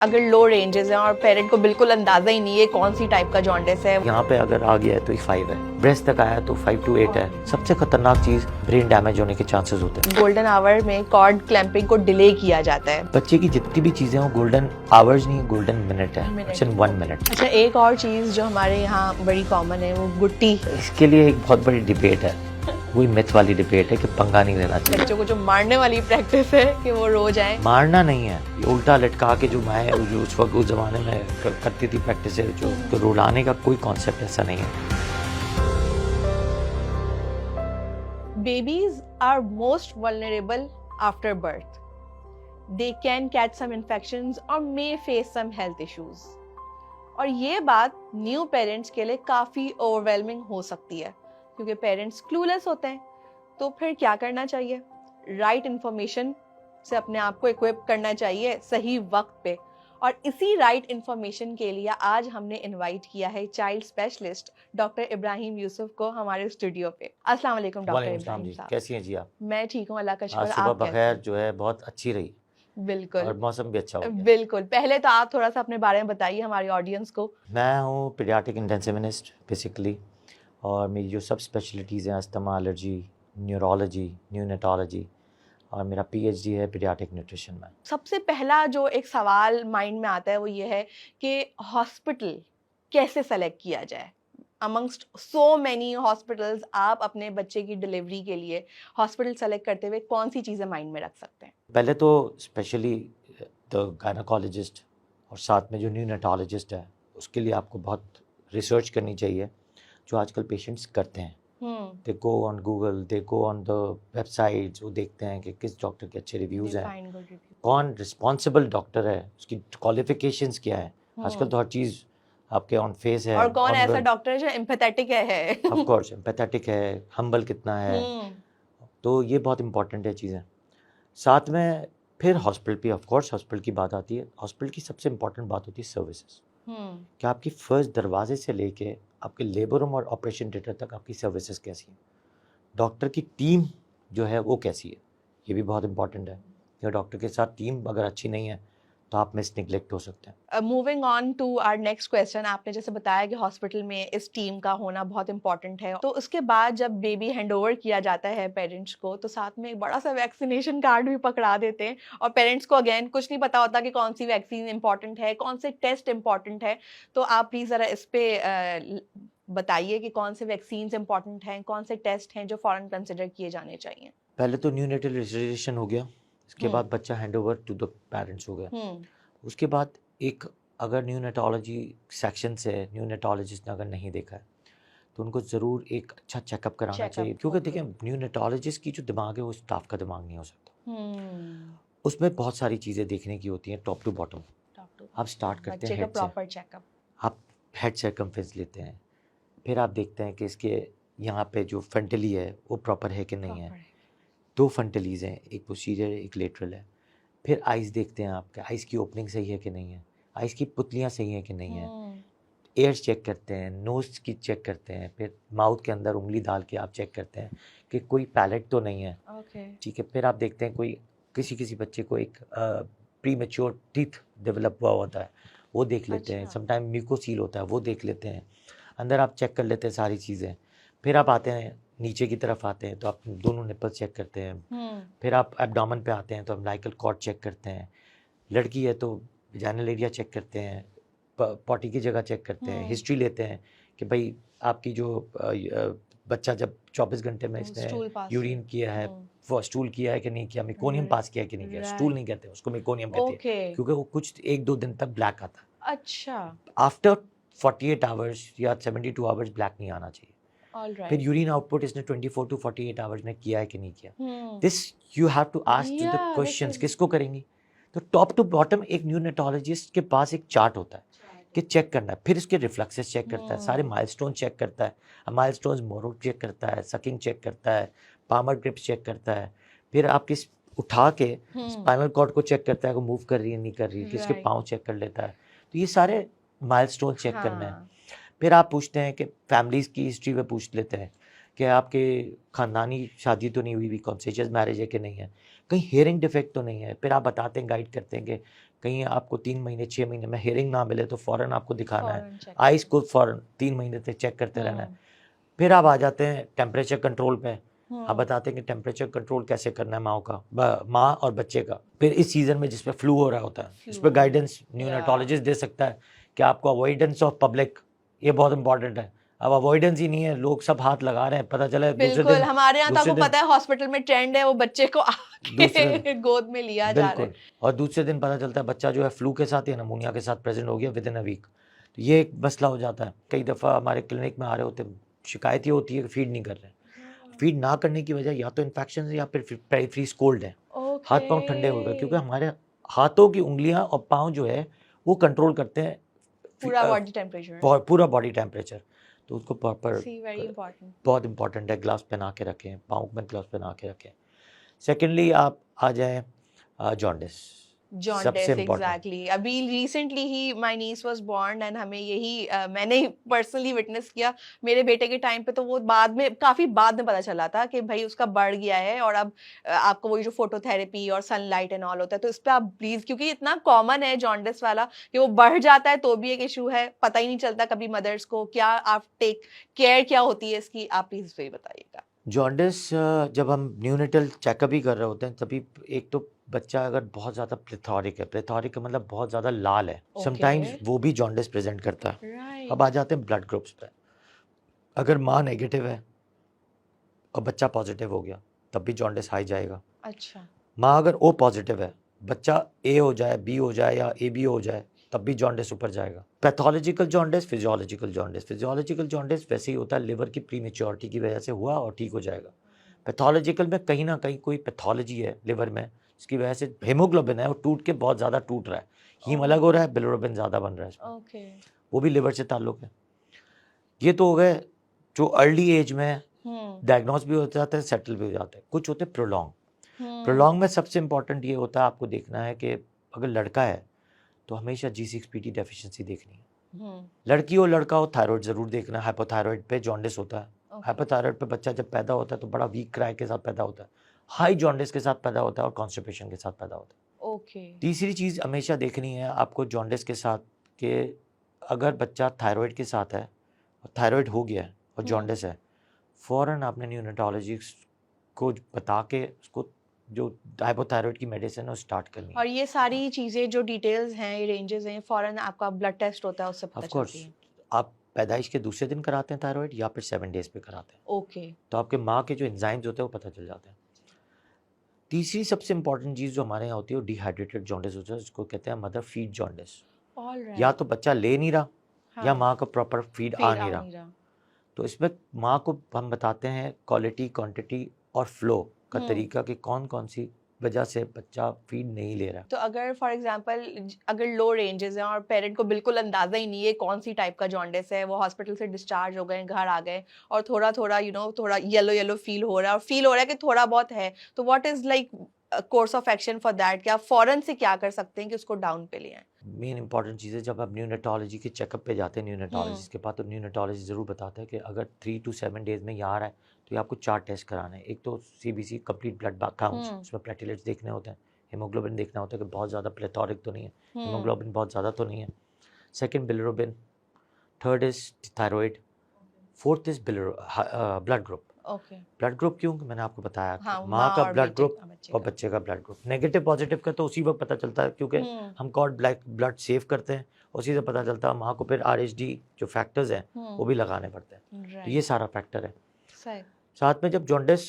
अगर लो रेंजेस हैं और पेरेंट को बिल्कुल अंदाजा ही नहीं है कौन सी टाइप का जॉन्डिस है। यहाँ पे अगर आ गया है तो 5 है, ब्रेस्ट तक आया तो 5 to 8 है। सबसे खतरनाक चीज ब्रेन डैमेज होने के चांसेस होते हैं। गोल्डन आवर में कॉर्ड क्लैंपिंग को डिले किया जाता है। बच्चे की जितनी भी चीजें हो गोल्डन आवर्स नहीं, गोल्डन मिनट है, इट्स इन 1 मिनट। अच्छा, एक और चीज जो हमारे यहाँ बड़ी कॉमन है वो गुट्टी। इसके लिए एक बहुत बड़ी डिबेट है, वही मिथ वाली डिबेट है कि पंगा नहीं लेना चाहिए। बच्चों को जो मारने वाली प्रैक्टिस है कि वो रोज आए। मारना नहीं है, ये उल्टा लटका के जो मैं जो उस वक्त उस जमाने में करती थी प्रैक्टिस है, जो तो रुलाने का कोई कॉन्सेप्ट ऐसा नहीं है। Babies are most vulnerable after birth. They can catch some infections or may face some health issues. और ये बात न्यू पेरेंट्स के लिए काफ़ी ओवरवेलमिंग हो सकती है क्योंकि पेरेंट्स क्लूलेस होते हैं। तो फिर क्या करना चाहिए? राइट इन्फॉर्मेशन से अपने आप को इक्विप करना चाहिए सही वक्त पे। और इसी राइट इन्फॉर्मेशन के लिए आज हमने इनवाइट किया है child specialist doctor Ibrahim Yusuf को हमारे स्टूडियो पे। अस्सलाम वालेकुम डॉक्टर इब्राहिम साहब। कैसी हैं जी आप? मैं ठीक हूँ, अल्लाह का शुक्र। आज सुबह आप कैसे बखैर हैं? जो है बहुत अच्छी रही बिल्कुल और मौसम भी अच्छा हो गया। बिल्कुल। पहले तो आप थोड़ा सा अपने बारे में बताइए हमारी ऑडियंस को। मैं हूँ पीडियाट्रिक इंटेंसिविस्ट बेसिकली, और मेरी जो सब स्पेशलिटीज़ हैं अस्थमा, एलर्जी, न्यूरोलॉजी, न्यूनेटोलॉजी, और मेरा पीएचडी है पीडियाट्रिक न्यूट्रिशन में। सबसे पहला जो एक सवाल माइंड में आता है वो ये है कि हॉस्पिटल कैसे सेलेक्ट किया जाए। अमंगस्ट सो मैनी हॉस्पिटल्स आप अपने बच्चे की डिलीवरी के लिए हॉस्पिटल सेलेक्ट करते हुए कौन सी चीज़ें माइंड में रख सकते हैं? पहले तो स्पेशली द गायनोकोलॉजिस्ट और साथ में जो न्यूनेटोलॉजिस्ट है उसके लिए आपको बहुत रिसर्च करनी चाहिए, जो आजकल पेशेंट्स करते हैं। They go on Google, they go on the websites, वो देखते हैं कि किस डॉक्टर के अच्छे रिव्यूज़ हैं, कौन रिस्पॉन्सिबल डॉक्टर है, उसकी क्वालिफिकेशंस क्या है। आजकल तो हर चीज़ आपके ऑन फेस है। और कौन ऐसा डॉक्टर है जो एम्पैथेटिक है ऑफ कोर्स एम्पैथेटिक है, हम्बल कितना है, तो ये बहुत इंपॉर्टेंट है चीज़ें। साथ में फिर हॉस्पिटल पे ऑफ कोर्स हॉस्पिटल की बात आती है। हॉस्पिटल की सबसे इंपॉर्टेंट बात होती है सर्विसेज, कि आपकी फर्स्ट दरवाजे से लेके आपके लेबर रूम और ऑपरेशन थिएटर तक आपकी सर्विसेज कैसी हैं, डॉक्टर की टीम जो है वो कैसी है, ये भी बहुत इंपॉर्टेंट है। या डॉक्टर के साथ टीम अगर अच्छी नहीं है तो आप मिस निगलेक्ट हो सकते हैं। Moving on to our next question, आपने जैसे बताया कि हॉस्पिटल में इस टीम का होना बहुत इंपॉर्टेंट है, तो उसके बाद जब बेबी हैंडओवर किया जाता है पेरेंट्स को तो साथ में एक बड़ा सा वैक्सीनेशन कार्ड भी पकड़ा देते हैं और पेरेंट्स को अगेन कुछ नहीं पता होता कि कौन सी वैक्सीन इंपॉर्टेंट है, कौन से टेस्ट इंपॉर्टेंट है। तो आप प्लीज़ ज़रा इस पे बताइए कि कौन से वैक्सीन इंपॉर्टेंट हैं, कौन से टेस्ट हैं जो फ़ौरन कंसिडर किए जाने चाहिए। पहले तो न्यूनेटल रजिस्ट्रेशन हो गया, इसके बाद बच्चा हैंडओवर टू द पेरेंट्स हो गया। उसके बाद एक अगर न्यूनेटोलॉजी सेक्शन से न्यूनेटोलॉजिस्ट ने अगर नहीं देखा है तो उनको ज़रूर एक अच्छा चेकअप कराना चाहिए, क्योंकि देखिए न्यूनेटोलॉजिस्ट की जो दिमाग है वो स्टाफ का दिमाग नहीं हो सकता। उसमें बहुत सारी चीज़ें देखने की होती हैं टॉप टू बॉटम। आप स्टार्ट करते हैं हेड प्रॉपर चेकअप, आप हेड सर्कमफेरेंस लेते हैं, फिर आप देखते हैं कि इसके यहाँ पे जो फ्रंटली है वो प्रॉपर है कि नहीं है। 2 फ्रंटलीज हैं, एक पोस्टीरियर एक लेटरल है। फिर आइज़ देखते हैं आपके आइज़ की ओपनिंग सही है कि नहीं है, आइज़ की पुतलियाँ सही हैं कि नहीं है। एयर्स चेक करते हैं, नोज़ की चेक करते हैं, फिर माउथ के अंदर उंगली डाल के आप चेक करते हैं कि कोई पैलेट तो नहीं है। ठीक है, फिर आप देखते हैं कोई किसी बच्चे को एक प्री मैच्योर टीथ डेवलप हुआ होता है वो देख लेते हैं। समटाइम म्यूकोसील होता है वो देख लेते हैं। अंदर आप चेक कर लेते हैं सारी चीज़ें। फिर आप आते हैं नीचे की तरफ आते हैं तो आप दोनों निपल चेक करते हैं। फिर आप एब्डोमेन पे आते हैं तो अम्बिलिकल कॉर्ड चेक करते हैं। लड़की है तो वजाइनल एरिया चेक करते हैं, पॉटी की जगह चेक करते हैं, हिस्ट्री लेते हैं कि भाई आपकी जो बच्चा जब 24 घंटे में इसने यूरिन किया है, वो स्टूल किया है कि नहीं किया, मेकोनियम पास किया है कि नहीं किया। स्टूल नहीं कहते उसको, मेकोनियम कहते हैं, क्योंकि वो कुछ 1-2 दिन तक ब्लैक आता है। अच्छा, आफ्टर 48 आवर्स या 72 आवर्स ब्लैक नहीं आना चाहिए। फिर यूरिन आउटपुट इसने 24 to 48 आवर्स में किया है कि नहीं किया। This you have to ask the questions, किसको करेंगी। तो टॉप टू बॉटम एक न्यूनेटोलॉजिस्ट के पास एक चार्ट होता है कि चेक करना है। फिर इसके रिफ्लेक्सेस चेक करता है, सारे माइलस्टोन चेक करता है, माइलस्टोन्स मोरो चेक करता है, सकिंग चेक करता है, पामर ग्रिप्स चेक करता है। फिर आपकी उठा के स्पाइनल कॉर्ड को चेक करता है कि मूव कर रही है नहीं कर रही है, किसके पाँव चेक कर लेता है। तो ये सारे माइलस्टोन चेक करना है। फिर आप पूछते हैं कि फैमिलीज़ की हिस्ट्री में पूछ लेते हैं कि आपके ख़ानदानी शादी तो नहीं हुई भी, कॉन्सेशियस मैरिज है कि नहीं है, कहीं हियरिंग डिफेक्ट तो नहीं है। फिर आप बताते हैं, गाइड करते हैं कि कहीं आपको 3 महीने 6 महीने में हेयरिंग ना मिले तो फौरन आपको दिखाना है, फौरन check आइस को फौरन 3 महीने तक चेक करते रहना है। हम्म, फिर आप आ जाते हैं टेम्परेचर कंट्रोल पे। आप हम्म, बताते हैं कि टेम्परेचर कंट्रोल कैसे करना है माँ और बच्चे का। फिर इस सीजन में जिसमें फ्लू हो रहा होता है, इस Flu पर हो गाइडेंस रहा है, न्यूनेटोलॉजिस्ट दे सकता है कि आपको अवॉइडेंस ऑफ पब्लिक, ये बहुत इंपॉर्टेंट है। अब अवॉइडेंस ही नहीं है, लोग सब हाथ लगा रहे हैं, पता चला दूसरे बिल्कुल। दिन हमारे यहाँ तो दूसरे आपको दिन पता है हॉस्पिटल में ट्रेंड है वो बच्चे को दूसरे आके गोद में लिया जा रहा बिल्कुल, है। और दूसरे दिन पता चलता है बच्चा जो है फ्लू के साथ या नमूनिया के साथ प्रेजेंट हो गया विद इन अ वीक। तो ये एक मसला हो जाता है। कई दफ़ा हमारे क्लिनिक में आ रहे होते हैं, शिकायत ये होती है कि फीड नहीं कर रहे। फीड ना करने की वजह या तो इन्फेक्शन है या फिर पेरिफेरल कोल्ड है, हाथ पांव ठंडे हो गए, क्योंकि ओके, हमारे हाथों की उंगलियां और पाँव जो है वो कंट्रोल करते हैं पूरा बॉडी टेम्परेचर। पूरा बॉडी टेम्परेचर। तो उसको प्रॉपर सी वेरी इंपॉर्टेंट। बहुत इंपॉर्टेंट है, ग्लव्स पहना के रखें, पाँव में ग्लव्स पहना के रखें। सेकेंडली आप आ जाएं जॉन्डिस, सबसे जॉन्डिस, इम्पोर्टेंट। एग्जैक्टली। अभी रिसेंटली ही my niece was born and हमें यही मैंने पर्सनली विटनेस किया मेरे बेटे के टाइम पे। तो वो बाद में, काफी बाद में पता चला था कि भाई उसका बढ़ गया है। और अब आपको वही जो फोटोथेरेपी और सनलाइट एंड ऑल होता है, तो इस पे आप प्लीज, क्योंकि इतना कॉमन है जॉन्डिस वाला कि वो बढ़ जाता है तो भी एक इशू है, पता ही नहीं चलता कभी मदर्स को। क्या आप टेक केयर क्या होती है इसकी, आप प्लीज वही बताइएगा। जॉन्डिस जब हम न्यूनेटल चेकअप ही कर रहे होते हैं तभी एक तो बच्चा अगर बहुत ज़्यादा प्लेथोरिक का मतलब बहुत ज़्यादा लाल है, समटाइम्स वो भी जॉन्डिस प्रेजेंट करता है। राइट। अब आ जाते हैं ब्लड ग्रुप्स पे। अगर माँ नेगेटिव है और बच्चा पॉजिटिव हो गया तब भी जॉन्डिस हाई जाएगा। अच्छा। माँ अगर ओ पॉजिटिव है, बच्चा ए हो जाए, बी हो जाए या ए बी हो जाए, तब भी जॉन्डिस ऊपर जाएगा। Pathological jaundice, physiological jaundice. Physiological jaundice वैसे ही होता है, लिवर की प्रीमेच्योरिटी की वजह से हुआ और ठीक हो जाएगा। पैथोलॉजिकल में कहीं ना कहीं कोई पैथोलॉजी है लिवर में जिसकी वजह से हेमोग्लोबिन है वो टूट के बहुत ज़्यादा टूट रहा है, हीम अलग हो रहा है, बिलिरुबिन ज़्यादा बन रहा है इसमें, ओके। वो भी लिवर से ताल्लुक है। ये तो हो गए जो अर्ली एज में डायग्नोस भी हो जाते हैं, सेटल भी हो जाते हैं। कुछ होते हैं प्रोलॉन्ग में सबसे इंपॉर्टेंट ये होता है, आपको देखना है कि अगर लड़का है तो हमेशा G6PD डेफिशिएंसी देखनी है। लड़की हो लड़का हो, थायराइड जरूर देखना है। हाइपोथायराइड पे जॉन्डिस होता है। हाइपोथायराइड पे बच्चा जब पैदा होता है तो बड़ा वीक क्राई के साथ पैदा होता है, हाई जॉन्डिस के साथ पैदा होता है और कॉन्स्टिपेशन के साथ पैदा होता है। ओके। तीसरी चीज़ हमेशा देखनी है आपको जॉन्डिस के साथ कि अगर बच्चा थायराइड के साथ है और थायराइड हो गया है और जॉन्डिस है, फ़ौरन आपने न्यूनेटोलॉजिस्ट को बता के उसको जो हाइपोथायराइड की मेडिसिन है वो स्टार्ट करनी है। और ये सारी चीजें जो डिटेल्स हैं, ये रेंजेस हैं, फौरन आपका ब्लड टेस्ट होता है उससे पता ऑफ कोर्स चलती है। आप पैदाइश के दूसरे दिन कराते हैं थायराइड या फिर 7 डेज पे कराते हैं, ओके। तो आपके माँ के जो एंजाइम्स होते हैं वो पता चल जाते हैं। तीसरी सबसे इंपॉर्टेंट चीज़ जो हमारे यहाँ होती है वो डिहाइड्रेटेड जॉन्डिस होता है, जिसको कहते हैं मदर फीड जॉन्डिस। ऑलराइट। या तो बच्चा ले नहीं रहा या हाँ, माँ का प्रॉपर फीड आ नहीं रहा। तो इसमें माँ को हम बताते हैं क्वालिटी, क्वांटिटी और फ्लो का तरीका कि कौन कौन सी वजह से बच्चा फीड नहीं ले रहा। तो अगर फॉर एग्जांपल अगर लो रेंजेस हैं और पेरेंट को बिल्कुल अंदाजा ही नहीं है कौन सी टाइप का जॉन्डिस है, वो हॉस्पिटल से डिस्चार्ज हो गए, घर आ गए और थोड़ा थोड़ा थोड़ा येलो येलो फील हो रहा है और फील हो रहा है कि थोड़ा बहुत है, तो what is like course of action for that? क्या फौरन से क्या कर सकते हैं कि उसको डाउन पे ले आए? मेन इंपॉर्टेंट चीज़ है जब आप न्यूनेटोलॉजी के चेकअप पे जाते हैं न्यूनेटोलॉजिस्ट के पास, तो न्यूनेटोलॉजी ज़रूर बताता है कि अगर 3 to 7 डेज में ये आ रहा है तो ये आपको 4 टेस्ट कराने हैं। एक तो CBC कंप्लीट ब्लड काउंट्स, उसमें प्लेटलेट्स देखने होते हैं, हेमोग्लोबिन देखना होता है कि बहुत ज़्यादा प्लेथोरिक तो नहीं है, हेमोग्लोबिन बहुत ज़्यादा तो नहीं है। Second bilirubin, third is thyroid, fourth is blood group. Okay. Blood group क्यों? मैंने आपको बताया कि हाँ, माँ का और ब्लड बेटे ग्रुप का, बच्चे और का। बच्चे का ब्लड ग्रुप। नेगेटिव पॉजिटिव का तो उसी वक्त पता चलता है क्योंकि हम कॉर्ड ब्लड सेव करते हैं, उसी से पता चलता है। माँ को फिर RHD जो फैक्टर्स हैं वो भी लगाने पड़ते हैं, तो ये सारा फैक्टर है। साथ में जब जॉन्डिस,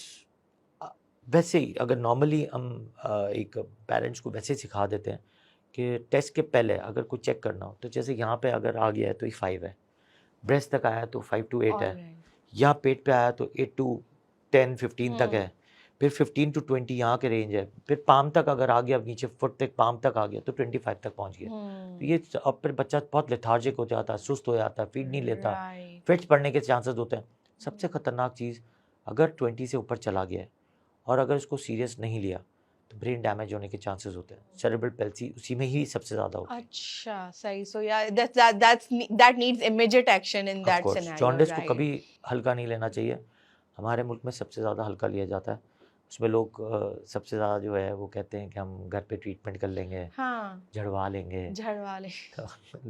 वैसे ही अगर नॉर्मली हम एक पेरेंट्स को वैसे सिखा देते हैं कि टेस्ट के पहले अगर कुछ चेक करना हो तो जैसे यहाँ पे अगर आ गया है तो ये 5 है, ब्रेस्ट तक आया तो 5 to 8 है, या पेट पे आया तो 8 to 10 15 तक है, फिर 15 to 20 यहाँ के रेंज है, फिर पाम तक अगर आ गया, नीचे फुट तक पाम तक आ गया तो 25 तक पहुँच गया। तो ये अब फिर बच्चा बहुत लेथार्जिक हो जाता है, सुस्त हो जाता है, फीड नहीं लेता, फिट्स पड़ने के चांसेस होते हैं। सबसे खतरनाक चीज़, अगर 20 से ऊपर चला गया है और अगर उसको सीरियस नहीं लिया तो ब्रेन डैमेज होने के चांसेस होते हैं। सेरेब्रल पैल्सी उसी में ही सबसे ज़्यादा होती है। अच्छा, सही। सो या that needs immediate action in that scenario, jaundice को right? कभी हल्का नहीं लेना चाहिए। हमारे मुल्क में सबसे ज़्यादा हल्का लिया जाता है उसमें लोग सबसे ज़्यादा जो है वो कहते हैं कि हम घर पे ट्रीटमेंट कर लेंगे, हाँ झड़वा लेंगे। झड़वा ले तो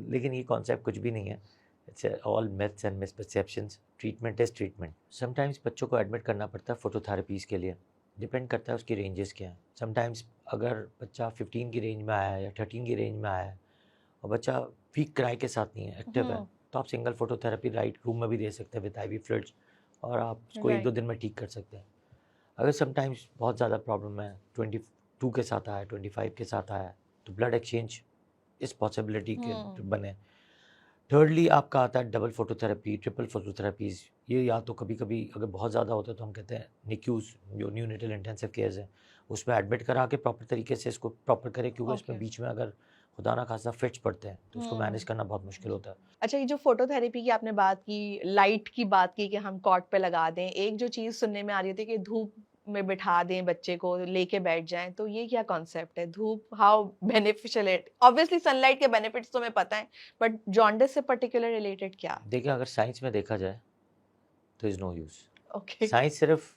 लेकिन ये कॉन्सेप्ट कुछ भी नहीं है। It's all myths and misperceptions. Treatment is treatment. Sometimes बच्चों को एडमिट करना पड़ता है फोटोथेरेपीज़ के लिए, डिपेंड करता है उसकी रेंजेस क्या हैं। समटाइम्स अगर बच्चा 15 की रेंज में आया है या 13 की रेंज में आया है और बच्चा वीक क्राई के साथ नहीं है, एक्टिव है, तो आप सिंगल फोटोथेरेपी राइट रूम में भी दे सकते हैं विद IV फ्लूइड्स, और आप उसको 1-2 दिन में ठीक कर सकते हैं। अगर समटाइम्स बहुत ज़्यादा प्रॉब्लम है, 22 के साथ आया, 25 के साथ आया, तो ब्लड एक्सचेंज इस पॉसिबिलिटी के बने। थर्डली आपका आता है डबल फोटोथेरेपी, ट्रिपल फोटोथेरेपीज़। ये या तो कभी कभी अगर बहुत ज़्यादा होता है तो हम कहते हैं निक्यूज़, जो न्यूनेटल इंटेंसिव केयर्स है, उसमें एडमिट करा के प्रॉपर तरीके से इसको प्रॉपर करें, क्योंकि उसमें बीच में अगर खुदा ना खासा फिट्स पड़ते हैं तो उसको मैनेज करना बहुत मुश्किल होता है। अच्छा, ये जो फोटोथेरेपी की आपने बात की, लाइट की बात की कि हम कॉट पे लगा दें, एक जो चीज़ सुनने में आ रही थी कि धूप में बिठा दें बच्चे को, लेके बैठ जाएं, तो ये क्या कॉन्सेप्ट है? धूप how beneficial it? Obviously sunlight के बेनिफिट्स तो हमें पता है, बट जॉन्डिस से पर्टिकुलर रिलेटेड क्या? देखिए, अगर साइंस में देखा जाए तो is no use. Okay science सिर्फ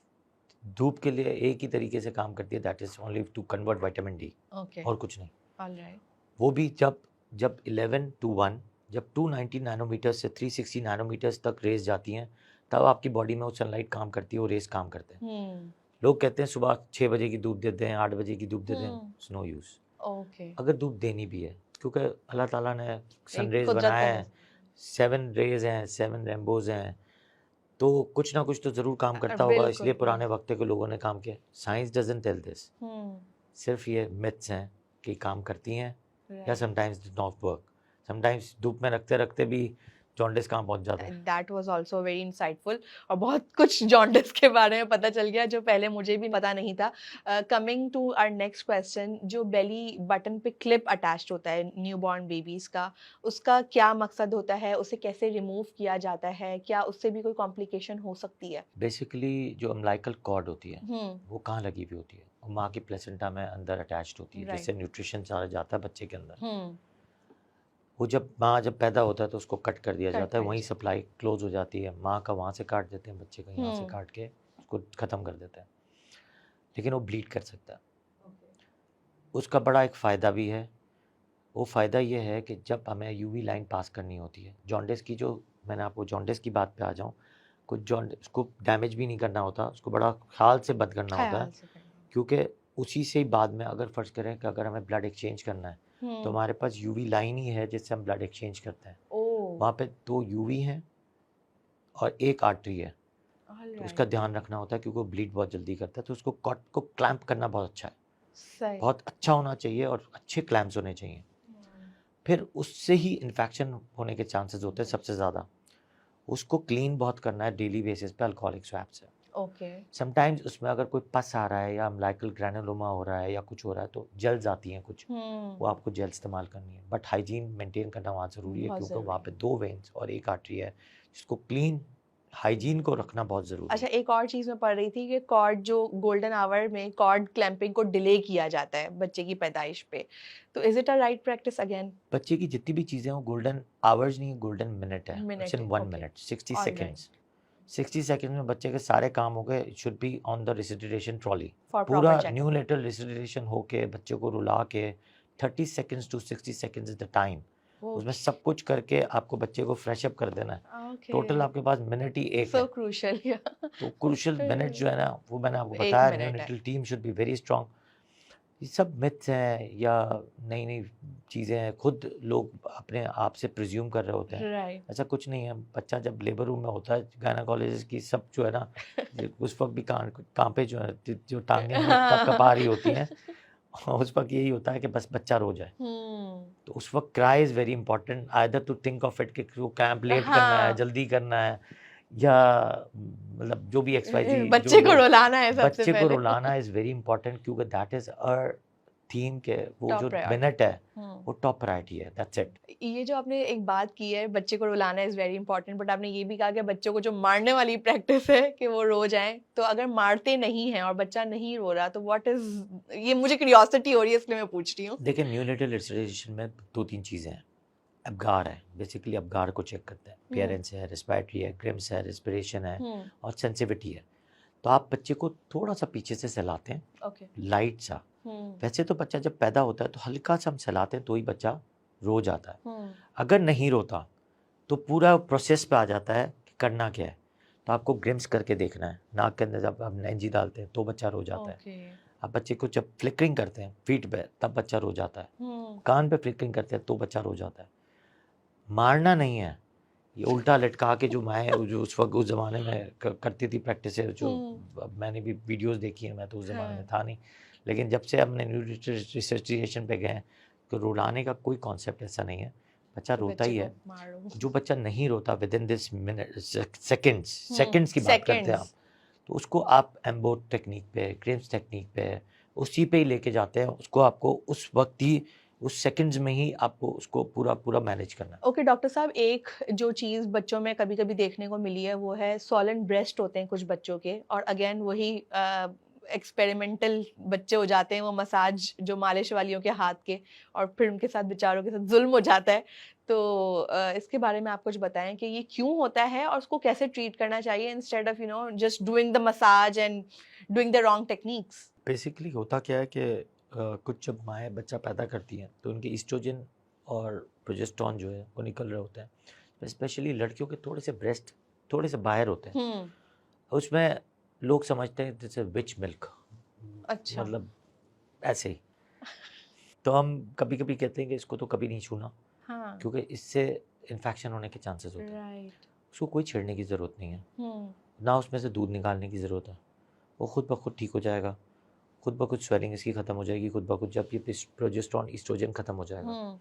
धूप के लिए एक ही तरीके से काम करती है, that is only to convert vitamin D, okay और कुछ नहीं। ऑलराइट वो भी जब 11 to 1, जब 290 नैनोमीटर्स से 360 नैनोमीटर्स तक रेज जाती हैं, तब आपकी बॉडी में वो सनलाइट काम करती है, वो रेज काम करते हैं। लोग कहते हैं सुबह 6 बजे की धूप दे दें, 8 बजे की धूप दे दें, इट्स नो यूज़। ओके अगर धूप देनी भी है, क्योंकि अल्लाह ताला ने सन रेज कुदरत बनाया है। है, 7 रेज हैं, 7 रेनबोज हैं, तो कुछ ना कुछ तो ज़रूर काम करता होगा, इसलिए पुराने वक्त के लोगों ने काम किया। साइंस डजंट टेल दिस, सिर्फ ये मिथ्स हैं कि काम करती हैं, या समटाइम्स नॉट वर्क। समटाइम्स धूप में रखते रखते भी जॉन्डिस कहाँ पहुंच जाता है। That was also very insightful, और बहुत कुछ जॉन्डिस के बारे में पता चल गया जो पहले मुझे भी पता नहीं था। Coming to our next question, जो बेली बटन पे क्लिप अटैच्ड होता है न्यूबॉर्न बेबीज का, उसका क्या मकसद होता है? उसे कैसे रिमूव किया जाता है? क्या उससे भी कोई कॉम्प्लिकेशन हो सकती है? बेसिकली जो अम्बिलिकल कॉर्ड होती है वो कहाँ लगी हुई होती है? वो माँ की प्लेसेंटा में अंदर अटैच्ड होती है, जिससे न्यूट्रिशन सारा जाता है बच्चे के अंदर। वो जब पैदा होता है तो उसको कट कर दिया जाता है, वहीं सप्लाई क्लोज हो जाती है। माँ का वहाँ से काट देते हैं, बच्चे का यहाँ से काट के उसको ख़त्म कर देते हैं, लेकिन वो ब्लीड कर सकता है। उसका बड़ा एक फ़ायदा भी है। वो फ़ायदा ये है कि जब हमें यूवी लाइन पास करनी होती है, जॉन्डिस की, जो मैंने आपको जॉन्डिस की बात पे आ जाऊँ, कुछ जॉन्डिस उसको डैमेज भी नहीं करना होता, उसको बड़ा ख्याल से बंद करना होता है, क्योंकि उसी से ही बाद में अगर फ़र्ज़ करें कि अगर हमें ब्लड एक्सचेंज करना है, तो हमारे पास यूवी लाइन ही है जिससे हम ब्लड एक्सचेंज करते हैं। वहाँ पे 2 यूवी हैं और 1 आर्टरी है, तो उसका ध्यान रखना होता है, क्योंकि वो ब्लीड बहुत जल्दी करता है। तो उसको कॉट को क्लैंप करना बहुत अच्छा है, बहुत अच्छा होना चाहिए और अच्छे क्लैंप्स होने चाहिए। फिर उससे ही इन्फेक्शन होने के चांसेस होते हैं सबसे ज़्यादा। उसको क्लीन बहुत करना है डेली बेसिस पे अल्कोहलिक स्वैब से। ओके समटाइम्स उसमें अगर कोई पस आ रहा है या अम्बिलिकल ग्रैनुलोमा हो रहा है या कुछ हो रहा है, तो जेल्स आती हैं कुछ, वो आपको जेल इस्तेमाल करनी है, बट हाइजीन मेंटेन करना वहाँ ज़रूरी है, क्योंकि वहाँ पे 2 वेन्स और 1 आर्टरी है, जिसको क्लीन हाइजीन को रखना बहुत ज़रूरी है। अच्छा, एक और चीज़ मैं पढ़ रही थी कि कॉर्ड, जो गोल्डन आवर में कॉर्ड क्लैंपिंग को डिले किया जाता है बच्चे की पैदाइश पे, तो is it a right practice again? बच्चे की जितनी भी चीज़ें हैं, गोल्डन आवर्स नहीं, गोल्डन मिनट है। It's in 1 minute, 60 seconds. 60 second में बच्चे के सारे काम हो गए। It should be on the resuscitation trolley, पूरा न्यूनेटल रिसिडिरेशन होके बच्चे को रुला के 30 seconds to 60 seconds is the time. उसमें सब कुछ करके आपको बच्चे को फ्रेश अप कर देना है। टोटल आपके पास मिनट ही 1 है। क्रूशियल तो क्रूशियल मिनट जो है ना, वो मैंने आपको बताया, neonatal team should be very strong. ये सब मिथ्स हैं या नई नई चीज़ें हैं, खुद लोग अपने आप से प्रिज्यूम कर रहे होते हैं। ऐसा कुछ नहीं है। बच्चा जब लेबर रूम में होता है, गायनाकोलॉजिस्ट की सब जो है ना, उस वक्त भी कांपे जो है, जो टांगें कपा रही होती हैं, उस वक्त यही होता है कि बस बच्चा रो जाए। तो उस वक्त cry is very important, either to think of it कि वो कैंप लेट करना है, जल्दी करना है, या मतलब जो भी XYZ, बच्चे को रुलाना है सबसे बच्चे पहले। को रुलाना इज़ वेरी इंपॉर्टेंट, क्योंकि दैट इज़ अ थीम के वो जो मिनट है वो टॉप प्रायोरिटी है, दैट्स इट। ये जो आपने एक बात की है, बच्चे को रुलाना इज वेरी इंपॉर्टेंट, बट आपने ये भी कहा कि बच्चों को जो मारने वाली प्रैक्टिस है कि वो रो जाएं, तो अगर मारते नहीं हैं और बच्चा नहीं रो रहा, तो व्हाट इज, ये मुझे क्यूरियोसिटी हो रही है इसलिए मैं पूछ रही हूँ। देखिए, न्यूनेटल रिसिडिरेशन में 2-3 चीज़ें हैं। अबगार है, बेसिकली अबगार को चेक करते हैं, अपीयरेंस है, रेस्पिरेटरी है, ग्रिम्स है, रेस्पिरेशन है, और सेंसिटिविटी है। तो आप बच्चे को थोड़ा सा पीछे से सहलाते हैं, ओके लाइट सा। वैसे तो बच्चा जब पैदा होता है तो हल्का सा हम सहलाते हैं तो ही बच्चा रो जाता है। अगर नहीं रोता तो पूरा प्रोसेस पे आ जाता है कि करना क्या है। तो आपको ग्रिम्स करके देखना है, नाक के अंदर जब हम नैंजी डालते हैं तो बच्चा रो जाता है। आप बच्चे को जब फ्लिकरिंग करते हैं फीट पे तब बच्चा रो जाता है। कान पे फ्लिकरिंग करते हैं तो बच्चा रो जाता है। मारना नहीं है, ये उल्टा लटका के जो माएँ जो उस वक्त उस ज़माने में करती थी प्रैक्टिस, जो मैंने भी वीडियोस देखी है, मैं तो उस ज़माने में था नहीं, लेकिन जब से हमने न्यू रिसर्चिएशन पे गए हैं तो रुलाने का कोई कॉन्सेप्ट ऐसा नहीं है। बच्चा रोता ही है। जो बच्चा नहीं रोता with in this minute seconds की बात करते हैं आप, तो उसको आप एम्बोट टेक्निक पे, ग्रिम्स टेक्निक पे, उसी पे ही लेके जाते हैं उसको। आपको उस वक्त ही उस सेकंड्स में ही आपको उसको पूरा मैनेज करना है। ओके डॉक्टर साहब, एक जो चीज़ बच्चों में कभी कभी देखने को मिली है वो है सॉलन ब्रेस्ट होते हैं कुछ बच्चों के, और अगेन वही एक्सपेरिमेंटल बच्चे हो जाते हैं, वो मसाज जो मालिश वालियों के हाथ के, और फिर उनके साथ बेचारों के साथ जुल्म हो जाता है। तो इसके बारे में आप कुछ बताएं कि ये क्यों होता है और उसको कैसे ट्रीट करना चाहिए instead of just doing the massage and doing the wrong techniques. Basically होता क्या है कि कुछ जब माएँ बच्चा पैदा करती हैं तो उनके ईस्ट्रोजन और प्रोजेस्टेरोन जो है वो निकल रहे होते हैं। स्पेशली लड़कियों के थोड़े से ब्रेस्ट थोड़े से बाहर होते हैं, उसमें लोग समझते हैं जैसे विच मिल्क, अच्छा, मतलब ऐसे ही। तो हम कभी कभी कहते हैं कि इसको तो कभी नहीं छूना, हाँ, क्योंकि इससे इन्फेक्शन होने के चांसेस होते हैं। राइट। उसको कोई छेड़ने की ज़रूरत नहीं है, ना उसमें से दूध निकालने की ज़रूरत है, वो खुद ब खुद ठीक हो जाएगा। खुद ब खुद स्वेलिंग इसकी ख़त्म हो जाएगी, खुद ब खुद जब ये प्रोजेस्टेरोन ईस्ट्रोजन ख़त्म हो जाएगा।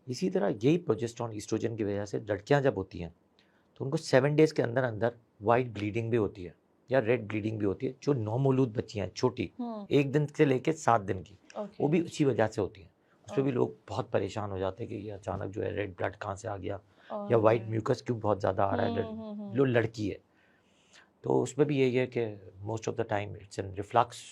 इसी तरह यही प्रोजेस्टेरोन ईस्ट्रोजन की वजह से लड़कियां जब होती हैं तो उनको 7 डेज़ के अंदर अंदर वाइट ब्लीडिंग भी होती है या रेड ब्लीडिंग भी होती है। जो नौमौलूद बच्चियाँ हैं छोटी, 1 दिन से लेकर 7 दिन की, वो भी उसी वजह से होती हैं। उसमें भी लोग बहुत परेशान हो जाते हैं कि ये अचानक जो है रेड ब्लड कहाँ से आ गया, या वाइट म्यूकस क्यों बहुत ज़्यादा आ रहा है, जो लड़की है। तो उसमें भी यही है कि most of the time it's an reflux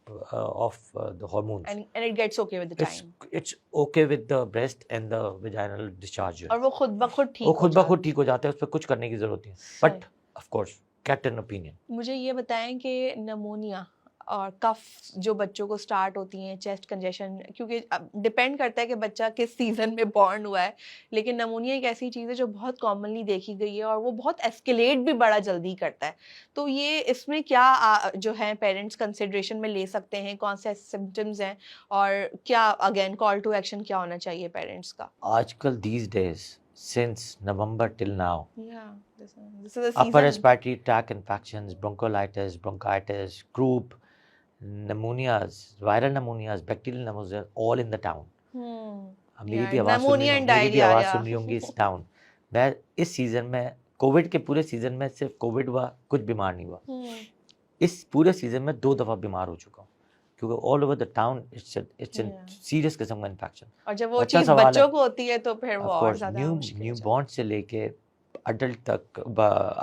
of the hormones, and it gets okay with the time. It's okay with the breast and the vaginal discharge. और वो खुद ब खुद ठीक वो खुद ब खुद ठीक हो जाता है, उस पर कुछ करने की जरूरत नहीं है। But of course get an opinion. मुझे ये बताएं कि निमोनिया और कफ जो बच्चों को स्टार्ट होती हैं, चेस्ट कंजेशन, क्योंकि डिपेंड करता है कि बच्चा किस सीजन में बॉर्न हुआ है, लेकिन निमोनिया एक ऐसी चीज़ है जो बहुत कॉमनली देखी गई है और वो बहुत एस्केलेट भी बड़ा जल्दी करता है। तो ये इसमें क्या जो है पेरेंट्स कंसिडरेशन में ले सकते हैं, कौन से सिम्टम्स हैं और क्या अगेन कॉल टू एक्शन क्या होना चाहिए पेरेंट्स का? आजकल these days since November till now, this is the upper season. respiratory tract infections, bronchiolitis, bronchitis, croup, pneumonias, viral pneumonias, bacterial pneumonias, all in the town. मेरी भी आवाज़ सुन रही होंगी इस टाउन। मैं इस सीज़न में, कोविड के पूरे सीज़न में सिर्फ कोविड हुआ, कुछ बीमार नहीं हुआ। इस पूरे सीज़न में 2 दफ़ा बीमार हो चुका हूँ, क्योंकि all over the town it's an serious किस्म का इन्फेक्शन। और जब वो चीज़ बच्चों को होती है तो फिर वो और ज़्यादा न्यू बॉर्न से लेके अडल्ट तक,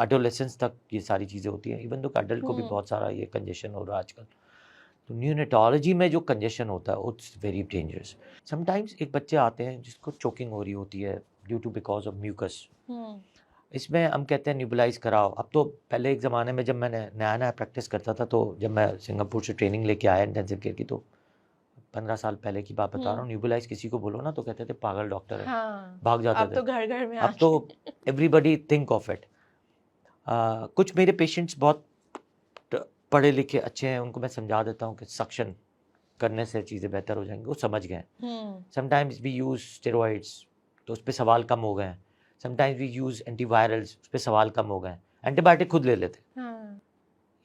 एडोलेसेंस तक ये सारी चीज़ें होती हैं। इवन तो अडल्ट को भी बहुत सारा ये कंजेशन हो रहा है आजकल। तो न्यूनेटोलॉजी में जो कंजेशन होता है इट्स वेरी डेंजरस। समटाइम्स एक बच्चे आते हैं जिसको चोकिंग हो रही होती है due to because of mucus. इसमें हम कहते हैं न्यूबलाइज कराओ। अब तो पहले एक ज़माने में जब मैंने नया प्रैक्टिस करता था, तो जब मैं सिंगापुर से ट्रेनिंग लेके आया इंटेंसिव केयर की, तो 15 साल पहले की बात बता रहा हूँ, न्यूबलाइज किसी को बोलो ना तो कहते थे पागल डॉक्टर है, भाग जाते थे। अब तो घर घर में, अब तो एवरीबडी थिंक ऑफ इट। कुछ मेरे पेशेंट्स बहुत पढ़े लिखे अच्छे हैं, उनको मैं समझा देता हूँ कि सक्शन करने से चीज़ें बेहतर हो जाएंगी, वो समझ गए। समटाइम्स वी यूज़ स्टेरॉइड्स, तो उस पर सवाल कम हो गए। समटाइम्स वी यूज़ एंटीवायरल्स, उस पर सवाल कम हो गए। एंटीबायोटिक खुद ले लेते,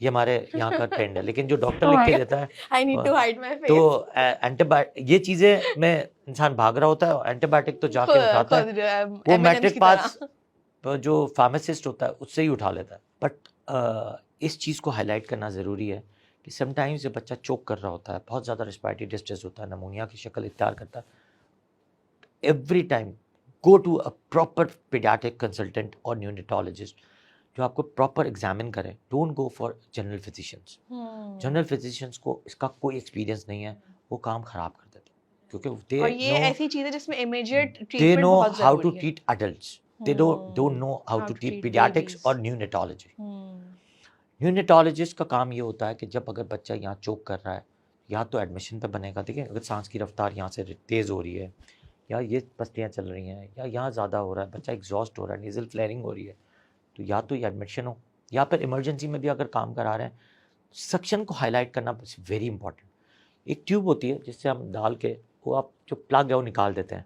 ये हमारे यहाँ का ट्रेंड है। लेकिन जो डॉक्टर लिख के देता है, I need to hide my face, तो एंटीबायोटिक, ये चीज़ें में इंसान भाग रहा होता है, एंटीबायोटिक तो जाके उठाता है, वो मैट्रिक पास जो फार्मासिस्ट होता है उससे ही उठा लेता है। बट इस चीज़ को हाईलाइट करना ज़रूरी है कि समटाइम्स जब बच्चा चोक कर रहा होता है, बहुत ज़्यादा रेस्पिरेटरी डिस्ट्रेस होता है, नमूनिया की शक्ल इख्तियार करता है, every time go to a proper paediatric consultant और न्यूनेटोलॉजिस्ट जो आपको प्रॉपर एग्जामिन करें। Don't go for general physicians. General physicians को इसका कोई एक्सपीरियंस नहीं है, वो काम ख़राब कर देते हैं, क्योंकि और ये ऐसी चीज़ है जिसमें इमीडिएट ट्रीटमेंट बहुत ज़रूरी है। They know how to treat adults, they don't know how to treat pediatrics or neonatology. Neonatologist का काम ये होता है कि जब अगर बच्चा यहाँ चोक कर रहा है, या तो एडमिशन पे बनेगा, देखिए अगर सांस की रफ्तार यहाँ से तेज़ हो रही है, या ये पस्तियाँ चल रही हैं, या यहाँ ज़्यादा हो रहा है, बच्चा एग्जॉस्ट हो रहा है, नेज़ल फ्लेयरिंग हो रही है, तो या तो ये एडमिशन हो, या फिर इमरजेंसी में भी अगर काम करा रहे हैं, सक्शन को हाईलाइट करना वेरी इंपॉर्टेंट। एक ट्यूब होती है जिससे हम डाल के वो आप जो प्लग है वो निकाल देते हैं।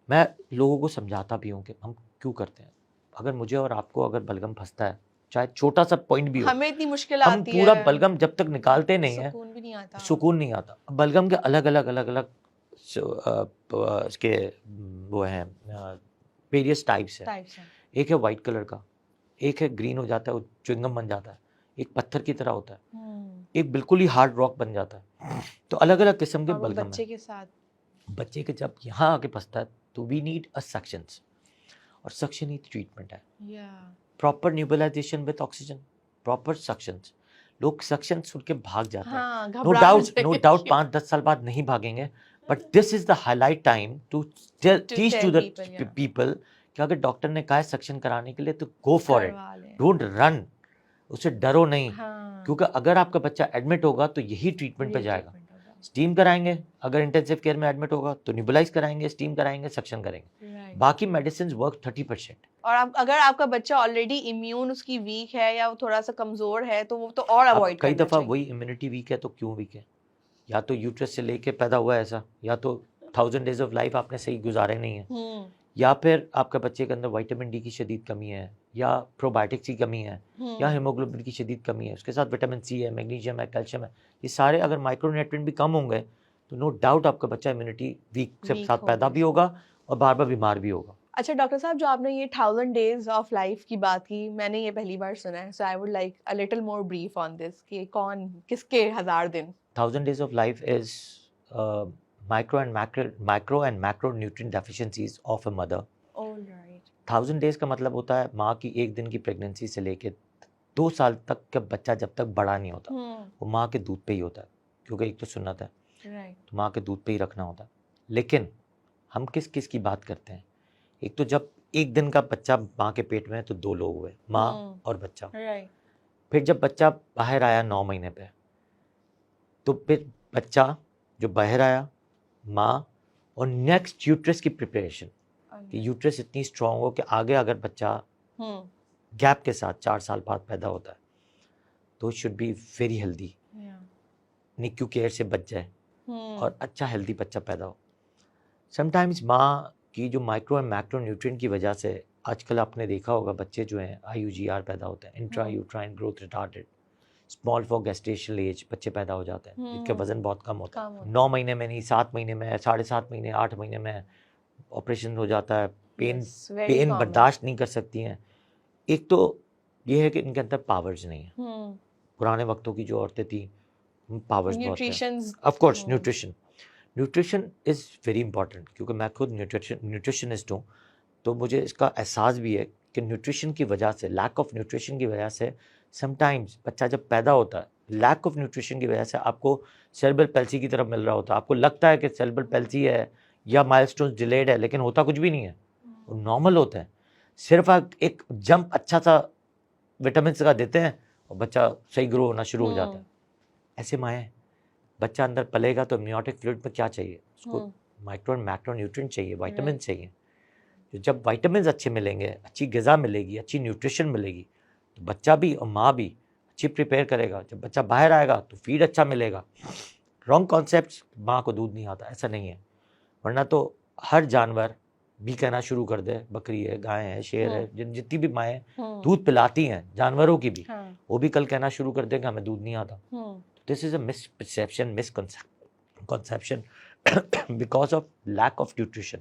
मैं लोगों को समझाता भी हूँ कि हम क्यों करते हैं। अगर मुझे और आपको अगर बलगम फंसता है, चाहे छोटा सा पॉइंट भी हो, हमें इतनी मुश्किल हम आती पूरा है, बलगम जब तक निकालते नहीं है सुकून भी नहीं आता। सुकून नहीं आता। बलगम के अलग अलग इसके वो हैं वेरियस टाइप्स हैं। टाइप्स हैं। एक है वाइट कलर का, एक है ग्रीन हो जाता है, वो च्युइंगम बन जाता है, एक पत्थर की तरह होता है, एक बिल्कुल ही हार्ड रॉक बन जाता है। तो अलग अलग किस्म के और वो बलगम बच्चे है। के साथ बच्चे के जब यहाँ आके फंसता है तो वी नीड अ सक्शंस, और सक्शन ही ट्रीटमेंट है। Proper nebulization with oxygen, proper suctions. लोग सक्शन सुन के भाग जाते हैं। हाँ, नो घबरा डाउट जाएंगे। 5-10 साल बाद नहीं भागेंगे, but this is the highlight time to teach to tell the people, yeah. People कि अगर डॉक्टर ने कहा है सक्शन कराने के लिए तो गो फॉर इट, करवा लें। डोंट रन, उससे डरो नहीं। हाँ, क्योंकि अगर आपका बच्चा एडमिट होगा तो यही ट्रीटमेंट पे ये जाएगा। treatment होगा। स्टीम कराएंगे, अगर इंटेंसिव केयर में एडमिट होगा तो न्यूबलाइज कराएंगे, स्टीम कराएंगे, सक्शन करेंगे। Right. बाकी मेडिसिन वर्क 30%। और अगर आपका बच्चा ऑलरेडी इम्यून उसकी वीक है या वो थोड़ा सा कमजोर है तो वो तो और अब अवॉइड कई करना दफ़ा चाहिए। वही इम्यूनिटी वीक है तो क्यों वीक है, या तो यूट्रस से लेके पैदा हुआ है ऐसा, या तो 1000 डेज ऑफ लाइफ आपने सही गुजारे नहीं है, या फिर आपका बच्चे के अंदर विटामिन डी की शदीद कमी है, या प्रोबायोटिक्स की कमी है, या हीमोग्लोबिन की शदीद कमी है, उसके साथ विटामिन सी है, मैग्नीशियम है, कैल्शियम है। ये सारे अगर माइक्रोन्यूट्रिएंट भी कम होंगे तो नो डाउट आपका बच्चा इम्यूनिटी वीक से साथ पैदा भी होगा और बार बार बीमार भी होगा। अच्छा डॉक्टर साहब, जो आपने ये 1000 डेज ऑफ लाइफ की बात की, मैंने ये पहली बार सुना है, so I would like a little more brief on this कि कौन किसके 1000 दिन। 1000 days of life is micro and macronutrient deficiencies of a mother. Alright. 1000 days का मतलब होता है माँ की एक दिन की प्रेगनेंसी से लेके 2 साल तक का बच्चा जब तक बड़ा नहीं होता, वो माँ के दूध पे ही होता है, क्योंकि एक तो सुन्नत है, तो माँ के दूध पे ही रखना होता है। लेकिन हम किस किस की बात करते हैं, एक तो जब एक दिन का बच्चा माँ के पेट में है तो 2 लोग हुए, माँ और बच्चा। फिर जब बच्चा बाहर आया 9 महीने पे, तो फिर बच्चा जो बाहर आया, माँ, और नेक्स्ट यूट्रस की प्रिपरेशन, कि यूट्रस इतनी स्ट्रांग हो कि आगे अगर बच्चा गैप के साथ 4 साल बाद पैदा होता है तो should be very healthy, NICU care से बच जाए और अच्छा हेल्दी बच्चा पैदा हो। समटाइम्स माँ की जो माइक्रो एंड मैक्रो न्यूट्रिएंट की वजह से आजकल आपने देखा होगा बच्चे जो हैं IUGR पैदा होते हैं, intra uterine growth retarded, small for gestational age बच्चे पैदा हो जाते हैं, जिनके वजन बहुत कम होता है, 9 महीने में नहीं, 7 महीने में, 7.5 महीने, 8 महीने में ऑपरेशन हो जाता है, पेन बर्दाश्त नहीं कर सकती हैं। एक तो ये है कि इनके अंदर पावर्स नहीं है। पुराने वक्तों की जो औरतें थी, पावर्स बहुत है। Of course nutrition is very important, क्योंकि मैं खुद न्यूट्रिशनिस्ट हूँ, तो मुझे इसका एहसास भी है कि न्यूट्रिशन की वजह से, लैक ऑफ न्यूट्रिशन की वजह से, समटाइम्स बच्चा जब पैदा होता है, लैक ऑफ न्यूट्रिशन की वजह से आपको सेरेब्रल पैल्सी की तरफ मिल रहा होता है, आपको लगता है कि सेरेब्रल पैल्सी है या माइलस्टोन्स डिलेड है, लेकिन होता कुछ भी नहीं है, वो नॉर्मल होता है। सिर्फ आप एक जंप अच्छा सा विटामिन का देते हैं और बच्चा सही ग्रो होना शुरू हो जाता है। ऐसे माएँ, बच्चा अंदर पलेगा तो एमनियोटिक फ्लूइड में क्या चाहिए उसको, माइक्रो एंड मैक्रो न्यूट्रिएंट चाहिए, विटामिन चाहिए। तो जब विटामिन अच्छे मिलेंगे, अच्छी ग़िज़ा मिलेगी, अच्छी न्यूट्रिशन मिलेगी, तो बच्चा भी और माँ भी अच्छी प्रिपेयर करेगा। जब बच्चा बाहर आएगा तो फीड अच्छा मिलेगा। रॉन्ग कॉन्सेप्ट, माँ को दूध नहीं आता, ऐसा नहीं है, वरना तो हर जानवर भी कहना शुरू कर दे, बकरी है, गाय है, शेर है, जितनी भी माएँ दूध पिलाती हैं जानवरों की भी, वो भी कल कहना शुरू कर देंगे हमें दूध नहीं आता। This is a misperception, misconception because of lack of nutrition.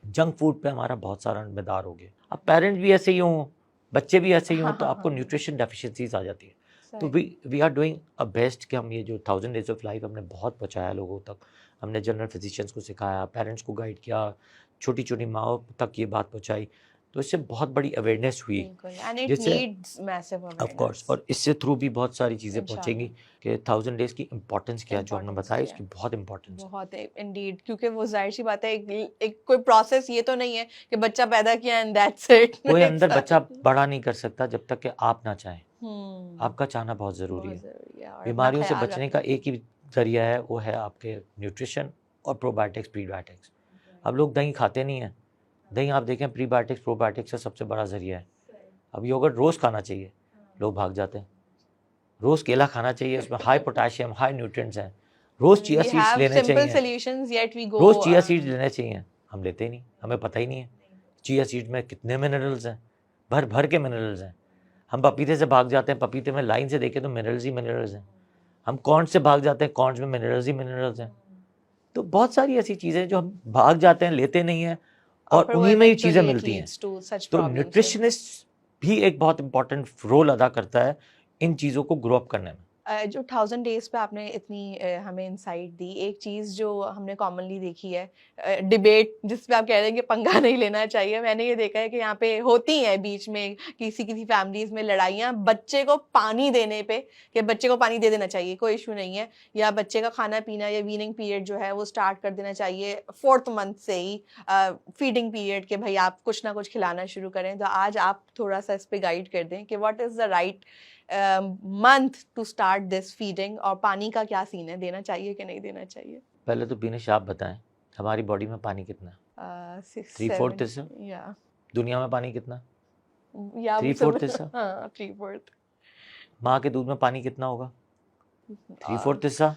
Junk food पे हमारा बहुत सारा मदार हो गया। अब पेरेंट्स भी ऐसे ही हों, बच्चे भी ऐसे ही हों, तो आपको न्यूट्रिशन डेफिशिएंसीज आ जाती है। तो we are doing a best कि हम ये जो 1000 डेज ऑफ लाइफ हमने बहुत पहुँचाया लोगों तक, हमने जनरल फिजिशियंस को सिखाया, पेरेंट्स को गाइड किया, छोटी छोटी माओं तक ये बात पहुँचाई। तो इससे बहुत बड़ी अवेयरनेस हुई, एंड इट जैसे नीड्स मैसिव ऑफ कोर्स, और इससे थ्रू भी बहुत सारी चीज़ें पहुंचेंगी इंशाल्लाह। कि 1000 डेज की इम्पोर्टेंस क्या है, जो हमने Importance बताया क्या इसकी है। बहुत इम्पोर्टेंस है। बहुत है इंडीड, क्योंकि वो जाहिर सी बात है, एक कोई प्रोसेस ये तो नहीं है कि बच्चा पैदा किया एंड दैट्स इट। कोई अंदर बच्चा बड़ा नहीं कर सकता जब तक कि आप ना चाहें। हम्म, आपका चाहना बहुत ज़रूरी बहुत है। जरूरी है, और अपना बीमारियों से ख्याल बचने का रखना। एक ही जरिया है, वो है आपके न्यूट्रिशन और प्रोबायोटिक्स प्रीबायोटिक्स। अब लोग दही खाते नहीं हैं, दही आप देखें प्रीबायोटिक्स प्रोबायोटिक्स का सबसे बड़ा जरिया है। अब योगर्ट रोज़ खाना चाहिए, लोग भाग जाते हैं। रोज़ केला खाना चाहिए, उसमें हाई पोटाशियम हाई न्यूट्रिएंट्स हैं। रोज़ चिया We सीड्स have लेने simple चाहिए, solutions yet we go रोज़ चिया सीड्स लेने चाहिए। हम लेते ही नहीं, हमें पता ही नहीं है चिया सीड्स में कितने मिनरल्स हैं, भर भर के मिनरल्स हैं। हम पपीते से भाग जाते हैं, पपीते में लाइन से देखें तो मिनरल्स ही मिनरल्स हैं। हम कॉर्न से भाग जाते हैं, कॉर्न में मिनरल्स ही मिनरल्स हैं। तो बहुत सारी ऐसी चीज़ें जो हम भाग जाते हैं, लेते नहीं हैं, और पर वो उन्हीं में ही चीज़ें eventually it मिलती हैं। leads to such तो problems. न्यूट्रिशनिस्ट भी एक बहुत इंपॉर्टेंट रोल अदा करता है इन चीज़ों को ग्रो अप करने में। जो 1000 डेज पे आपने इतनी हमें इंसाइट दी, एक चीज़ जो हमने कॉमनली देखी है, डिबेट जिस पे आप कह रहे हैं कि पंगा नहीं लेना चाहिए, मैंने ये देखा है कि यहाँ पे होती है बीच में किसी किसी फैमिलीज में लड़ाइयाँ बच्चे को पानी देने पे, कि बच्चे को पानी दे देना चाहिए, कोई इशू नहीं है, या बच्चे का खाना पीना या वीनिंग पीरियड जो है वो स्टार्ट कर देना चाहिए 4th मंथ से ही, फीडिंग पीरियड के भाई आप कुछ ना कुछ खिलाना शुरू करें। तो आज आप थोड़ा सा इस पे गाइड कर दें कि what is the right month to start this feeding, और पानी का क्या सीन है, देना चाहिए कि नहीं देना चाहिए? पहले तो बिनेश आप बताएं, हमारी बॉडी में पानी कितना है? 3/4 हिस्सा। या दुनिया में पानी कितना? या 3/4 हिस्सा। हाँ 3/4। माँ के दूध में पानी कितना होगा? 3/4 हिस्सा।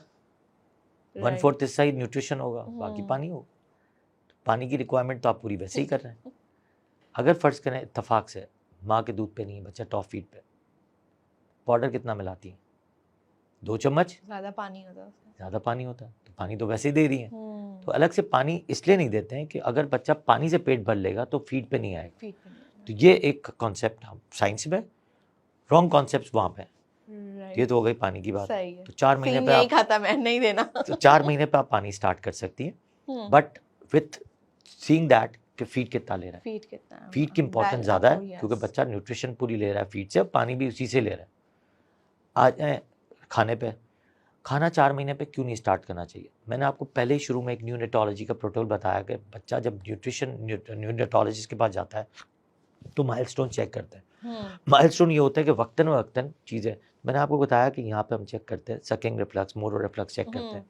1/4 हिस्सा ही न्यूट्रिशन होगा, बाकी पानी होगा। तो पानी की रिक्वायरमेंट तो आप पूरी वैसे ही कर रहे हैं। अगर फर्ज करें इत्तेफाक से माँ के दूध पे नहीं, बच्चा टॉप फीड पे, पाउडर कितना मिलाती है? 2 चम्मच। ज़्यादा पानी होता है उसमें। ज़्यादा पानी होता है, तो पानी तो वैसे ही दे रही है। तो अलग से पानी इसलिए नहीं देते हैं कि अगर बच्चा पानी से पेट भर लेगा तो फीड पे नहीं आएगा। फीड पे नहीं तो ये एक कॉन्सेप्ट हम साइंस में, रॉन्ग कॉन्सेप्ट वहाँ पे। Right. ये तो हो गई पानी की बात। सही है। तो 4 महीने Same पे यही आप खाता मैं, नहीं देना। तो 4 महीने पे आप पानी स्टार्ट कर सकती हैं, बट विथ सीइंग दैट कि फीड कितना ले रहा है। फीड कितना है? फीड की इंपॉर्टेंस ज़्यादा है, yes. क्योंकि बच्चा न्यूट्रिशन पूरी ले रहा है फीड से, पानी भी उसी से ले रहा है। आ जाए खाने पे, खाना 4 महीने पे क्यों नहीं स्टार्ट करना चाहिए? मैंने आपको पहले ही शुरू में एक न्यूनेटोलॉजी का प्रोटोकॉल बताया कि बच्चा जब न्यूनेटोलॉजिस्ट के पास जाता है तो माइलस्टोन चेक करते हैं। माइलस्टोन ये होता है कि वक्तन वक्तन चीज़ें, मैंने आपको बताया कि यहाँ पे हम चेक करते हैं सकिंग रिफ्लक्स, मोरो रिफ्लक्स चेक करते हैं।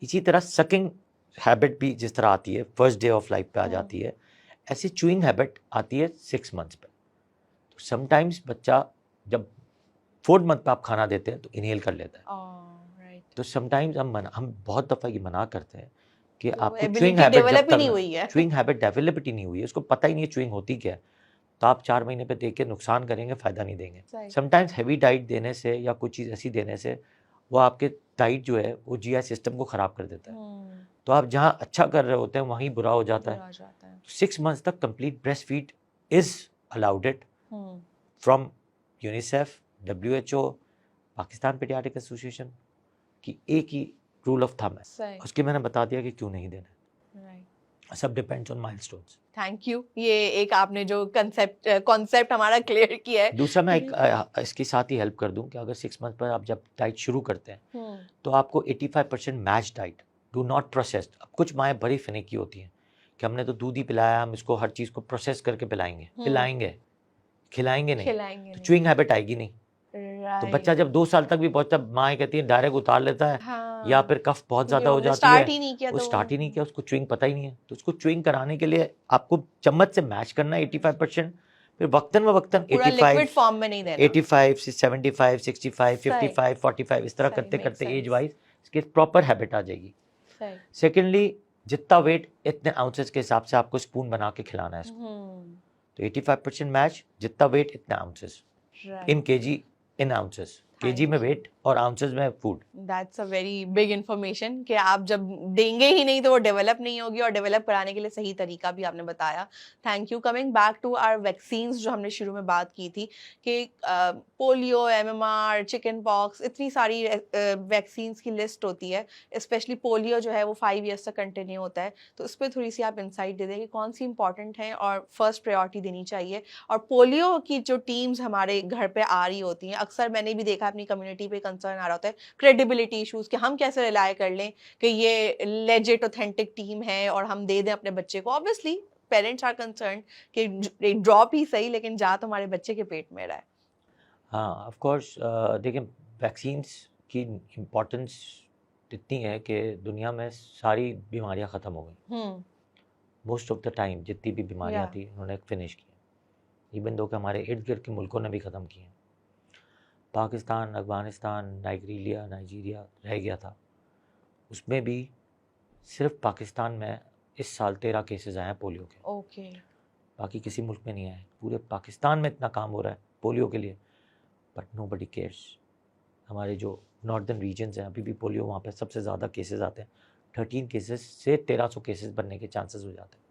इसी तरह सकिंग हैबिट भी जिस तरह आती है फर्स्ट डे ऑफ लाइफ पे आ जाती है, ऐसी चूइंग हैबिट आती है 6 मंथ्स पे। तो समटाइम्स बच्चा जब 4th मंथ पे आप खाना देते हैं तो इनहेल कर लेता है। तो समटाइम्स हम बहुत दफ़ा ये मना करते हैं कि आपको चूइंग हैबिट डेवलप ही नहीं हुई है, चूइंग हैबिट डेवलप ही नहीं हुई है, उसको पता ही नहीं है चूइंग होती क्या है। तो आप 4 महीने पे देख के नुकसान करेंगे, फ़ायदा नहीं देंगे। समटाइम्स हैवी डाइट देने से या कुछ चीज़ ऐसी देने से वो आपके डाइट जो है वो जीआई सिस्टम को ख़राब कर देता है। तो आप जहाँ अच्छा कर रहे होते हैं वहीं बुरा हो जाता है। 6 मंथ्स तक complete breast feed is allowed it from UNICEF, WHO, Pakistan paediatric association की एक ही रूल ऑफ थंब है। उसके मैंने बता दिया कि क्यों नहीं देना। सब depends on milestones. Thank you, ये एक आपने जो कॉन्सेप्ट हमारा क्लियर किया है। दूसरा मैं एक इसके साथ ही हेल्प कर दूं कि अगर 6 मंथ पर आप जब डाइट शुरू करते हैं तो आपको 85% match diet, do not processed. अब कुछ माएँ बड़ी फिनिकी होती हैं कि हमने तो दूध ही पिलाया, हम इसको हर चीज़ को प्रोसेस करके पिलाएंगे, खिलाएंगे नहीं, तो चूइंग हैबिट आएगी नहीं। तो बच्चा जब 2 साल तक भी पहुंचता, माँ कहती है डायरेक्ट उतार लेता है, या फिर कफ बहुत ज्यादा हो जाती है, वो स्टार्ट ही नहीं किया, उसको चुइंग पता ही नहीं है। तो उसको चुइंग कराने के लिए आपको चम्मच से मैच करना है 85%, फिर वक्तन 85 फॉर्म में नहीं देना, 85 75 65 55 45 इस तरह करते करते एज वाइज इसकी प्रॉपर हैबिट आ जाएगी। सेकेंडली, जितना वेट इतने आउंसेस के हिसाब से आपको स्पून बना के खिलाना है इसको। तो 85% मैच, जितना वेट इतने आउंसेस इन केजी इन आउंसेस, केजी में वेट और आंसर्स में food. That's a very big information कि आप जब देंगे ही नहीं तो वो डेवलप नहीं होगी, और डेवलप कराने के लिए सही तरीका भी आपने बताया। Thank you. Coming back to our vaccines, जो हमने शुरू में बात की थी कि पोलियो, एमएमआर, चिकन पॉक्स, इतनी सारी वैक्सीन्स की लिस्ट होती है। स्पेशली पोलियो जो है वो 5 ईयर्स तक कंटिन्यू होता है, तो इस पर थोड़ी सी आप इंसाइट दे दें कि कौन सी इंपॉर्टेंट है और फर्स्ट प्रायोरिटी देनी चाहिए। और पोलियो की जो टीम्स हमारे घर पे आ रही होती हैं, अक्सर मैंने भी देखा अपनी कम्युनिटी पे कंसर्न आ रहा होता है, क्रेडिबिलिटी इश्यूज, कि हम कैसे रिलाय कर लें कि ये लेजिट ऑथेंटिक टीम है और हम दे दें अपने बच्चे को। ऑब्वियसली पेरेंट्स आर कंसर्न कि ड्रॉप ही सही, लेकिन जा तो हमारे बच्चे के पेट में रहा है। हाँ, ऑफ कोर्स। देखिए, वैक्सीन्स की इम्पोर्टेंस इतनी है कि दुनिया में सारी बीमारियां ख़त्म हो गई। मोस्ट ऑफ द टाइम जितनी भी बीमारियां थी उन्होंने फिनिश की, इवन दो कि हमारे इर्द गिर्द के मुल्कों ने भी ख़त्म किए। पाकिस्तान, अफगानिस्तान, नाइजीरिया रह गया था, उसमें भी सिर्फ पाकिस्तान में इस साल 13 केसेस आए हैं पोलियो के। ओके। बाकी किसी मुल्क में नहीं आए। पूरे पाकिस्तान में इतना काम हो रहा है पोलियो के लिए, बट नोबडी केयर्स। हमारे जो नॉर्दर्न रीजन्स हैं, अभी भी पोलियो वहाँ पे सबसे ज़्यादा केसेस आते हैं। 13 केसेस से 1300 केसेस बनने के चांसेस हो जाते हैं।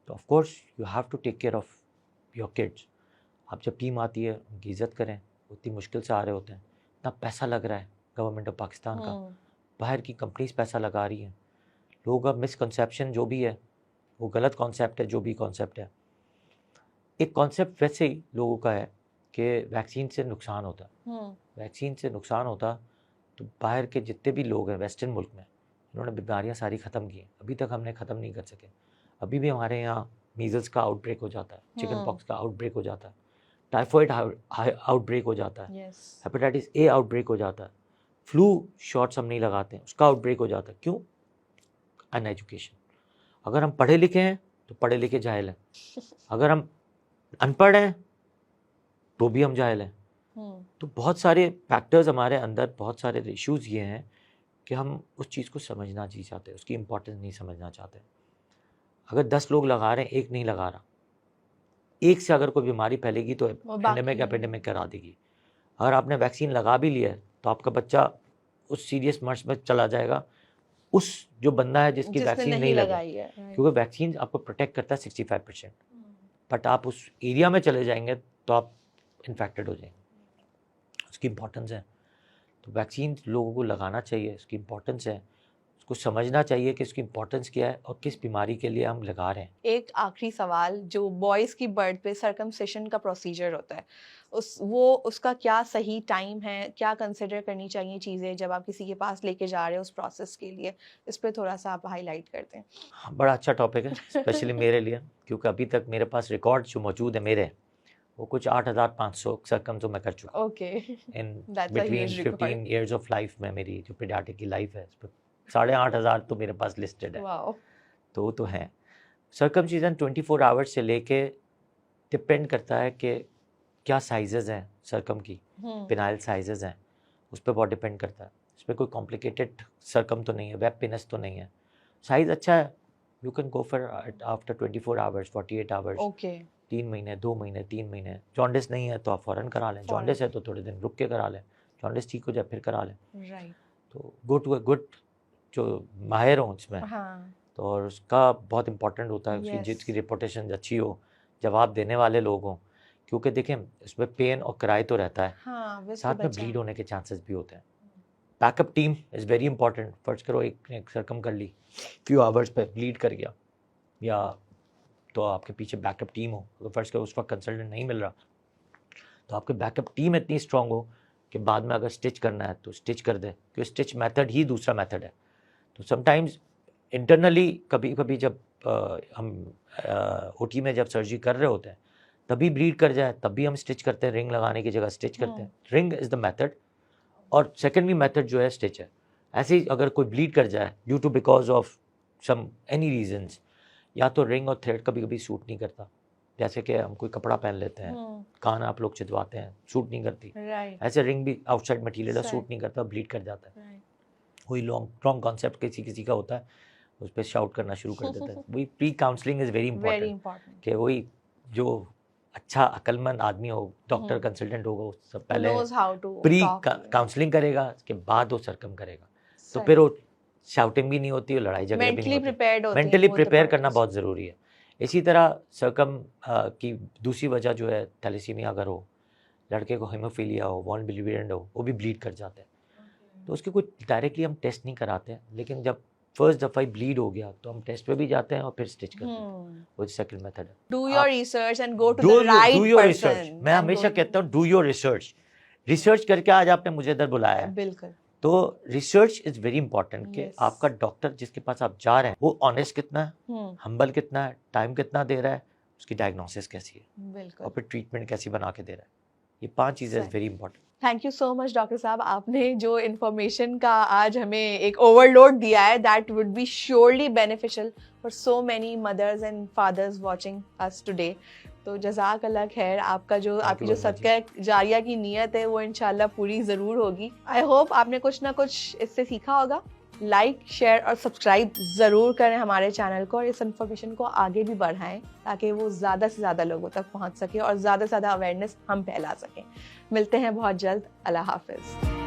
तो of course you have to take care of your kids. अब जब टीम आती है उनकी इज़्ज़त करें, उतनी मुश्किल से आ रहे होते हैं, इतना पैसा लग रहा है गवर्नमेंट ऑफ पाकिस्तान का, बाहर की कंपनीज पैसा लगा रही हैं। लोगों का मिसकंसेप्शन जो भी है वो गलत कॉन्सेप्ट है। जो भी कॉन्सेप्ट है, एक कॉन्सेप्ट वैसे ही लोगों का है कि वैक्सीन से नुकसान होता है। वैक्सीन से नुकसान होता तो बाहर के जितने भी लोग हैं वेस्टर्न मुल्क में, उन्होंने बीमारियां सारी ख़त्म की हैं, अभी तक हमने ख़त्म नहीं कर सके। अभी भी हमारे यहाँ मीज़ल्स का आउटब्रेक हो जाता है, चिकन पॉक्स का आउटब्रेक हो जाता है, टाइफॉइड आउटब्रेक हो जाता है, हेपेटाइटिस ए आउटब्रेक हो जाता है, फ्लू शॉट्स हम नहीं लगाते हैं, उसका आउटब्रेक हो जाता है। क्यों? अनएजुकेशन। अगर हम पढ़े लिखे हैं तो पढ़े लिखे जाहिल हैं, अगर हम अनपढ़ हैं तो भी हम जाहिल हैं। तो बहुत सारे फैक्टर्स हमारे अंदर, बहुत सारे इश्यूज़ ये हैं कि हम उस चीज़ को समझना नहीं चाहते, उसकी इम्पोर्टेंस नहीं समझना चाहते। अगर 10 लोग लगा रहे हैं, एक नहीं लगा रहा, एक से अगर कोई बीमारी फैलेगी तो एपिडेमिक करा देगी। अगर आपने वैक्सीन लगा भी लिया है तो आपका बच्चा उस सीरियस मर्ज में चला जाएगा, उस जो बंदा है जिसकी वैक्सीन नहीं लगाई है, क्योंकि वैक्सीन आपको प्रोटेक्ट करता है 65%, बट आप उस एरिया में चले जाएंगे तो आप इन्फेक्टेड हो जाएंगे। उसकी इम्पोर्टेंस है। तो वैक्सीन लोगों को लगाना चाहिए, उसकी इम्पोर्टेंस है, उसको समझना चाहिए कि इसकी इम्पोर्टेंस क्या है और किस बीमारी के लिए हम लगा रहे हैं। एक आखिरी सवाल, जो बॉयज़ की बर्थ पे सर्कमसिशन का प्रोसीजर होता है, उसका क्या सही टाइम है, क्या कंसिडर करनी चाहिए चीज़ें जब आप किसी के पास लेके जा रहे हो उस प्रोसेस के लिए, इस पर थोड़ा सा आप हाईलाइट करते हैं। हाँ, बड़ा अच्छा टॉपिक है स्पेशली मेरे लिए, क्योंकि अभी तक मेरे पास रिकॉर्ड जो मौजूद है मेरे, वो कुछ 8500 सर्कम तो मैं कर चुका। Okay. In between 15 years of life में मेरी जो पीडियाट्रिक की लाइफ है, 8500 तो मेरे पास लिस्टेड है। तो है। सर्कमसिजन 24 आवर्स से लेके डिपेंड करता है कि क्या साइजेस हैं सर्कम की, पिनाइल साइजेस हैं, उस पर बहुत डिपेंड करता है। इसमें कोई कॉम्प्लिकेटेड सर्कम तो नहीं है, वेब पिनस तो नहीं है, साइज़ अच्छा है, you can go for after 24 hours, 48 hours, 3 महीने, 2 महीने, 3 महीने। जॉन्डिस नहीं है तो आप फ़ौरन करा लें, जॉन्डिस है तो थोड़े दिन रुक के करा लें, जॉन्डिस ठीक हो जाए फिर करा लें। तो गो टू अ गुड जो माहिर हो इसमें। तो और उसका बहुत इंपॉर्टेंट होता है उसकी जिसकी रिपोर्टेशन अच्छी हो, जवाब देने वाले लोग हों, क्योंकि देखें इसमें पेन और किराए तो रहता है, साथ में ब्लीड होने के चांसेस भी होते हैं। Backup team is very important. फर्ज करो एक सर्कम कर ली, फ्यू आवर्स पे ब्लीड कर गया, या तो आपके पीछे बैकअप टीम हो। अगर फर्ज करो उस वक्त कंसल्टेंट नहीं मिल रहा तो आपकी बैकअप टीम इतनी स्ट्रांग हो कि बाद में अगर स्टिच करना है तो स्टिच कर दे, क्योंकि स्टिच मेथड ही दूसरा मेथड है। तो समटाइम्स इंटरनली कभी कभी जब हम ओटी में जब सर्जरी कर रहे होते हैं तभी ब्लीड कर जाए, तब भी हम स्टिच करते हैं, रिंग लगाने की जगह स्टिच करते हैं। रिंग इज़ द मेथड और सेकेंडरी मेथड जो है स्टिच है। ऐसे ही अगर कोई ब्लीड कर जाए due to because of some any reasons, या तो रिंग और थ्रेड कभी कभी सूट नहीं करता, जैसे कि हम कोई कपड़ा पहन लेते हैं, कान आप लोग चिदवाते हैं, सूट नहीं करती, ऐसे रिंग भी आउटसाइड मटीरियल है, सूट नहीं करता, ब्लीड कर जाता है। वही रॉन्ग कॉन्सेप्ट किसी का होता है, उस पर शाउट करना शुरू कर देते हैं। वही pre counselling is very important, कि वही जो अच्छा अक्लमंद आदमी हो, डॉक्टर कंसल्टेंट होगा, उससे पहले knows how to pre talk to you. Counselling करेगा, उसके बाद वो सरकम करेगा, तो सही। फिर वो शाउटिंग भी नहीं होती और लड़ाई झगड़े भी नहीं Mentally होते। prepared होते हैं मेंटली both the प्रिपेयर करना parties. बहुत ज़रूरी है। इसी तरह सरकम की दूसरी वजह जो है थैलेसीमिया अगर हो, लड़के को हेमोफीलिया हो, वॉन बिलिविडेंट हो, वो भी ब्लीड कर जाते हैं। तो उसके कोई डायरेक्टली हम टेस्ट नहीं कराते हैं, लेकिन जब फर्स्ट दफ़ा ही ब्लीड हो गया तो हम टेस्ट पे भी जाते हैं और फिर स्टिच करते हैं। वो सेकंड मेथड है। Do आप your research and go to the right do your person. research। मैं and हमेशा go to- कहता हूँ डू योर रिसर्च करके आज आपने मुझे इधर बुलाया है, बिल्कुल। तो रिसर्च इज वेरी इंपॉर्टेंट कि Yes. आपका डॉक्टर जिसके पास आप जा रहे हैं वो ऑनेस्ट कितना है, हम्म, हम्बल कितना है, टाइम कितना दे रहा है, उसकी डायग्नोसिस कैसी है और बिल्कुल। फिर ट्रीटमेंट कैसी बना के दे रहा है। ये 5 चीज़ें सही। Very important. Thank you so much doctor साहब, आपने जो इन्फॉर्मेशन का आज हमें एक ओवरलोड दिया है, that would be surely beneficial for so many mothers and fathers watching us today. तो जज़ाक अल्लाह खैर, आपका जो आपकी जो very much सदका जारिया की नीयत है वो इंशाल्लाह पूरी ज़रूर होगी। आई होप आपने कुछ ना कुछ इससे सीखा होगा। लाइक, शेयर और सब्सक्राइब ज़रूर करें हमारे चैनल को और इस इन्फॉर्मेशन को आगे भी बढ़ाएं ताकि वो ज़्यादा से ज़्यादा लोगों तक पहुंच सके और ज़्यादा से ज़्यादा अवेयरनेस हम फैला सकें। मिलते हैं बहुत जल्द। अल्लाह हाफिज़।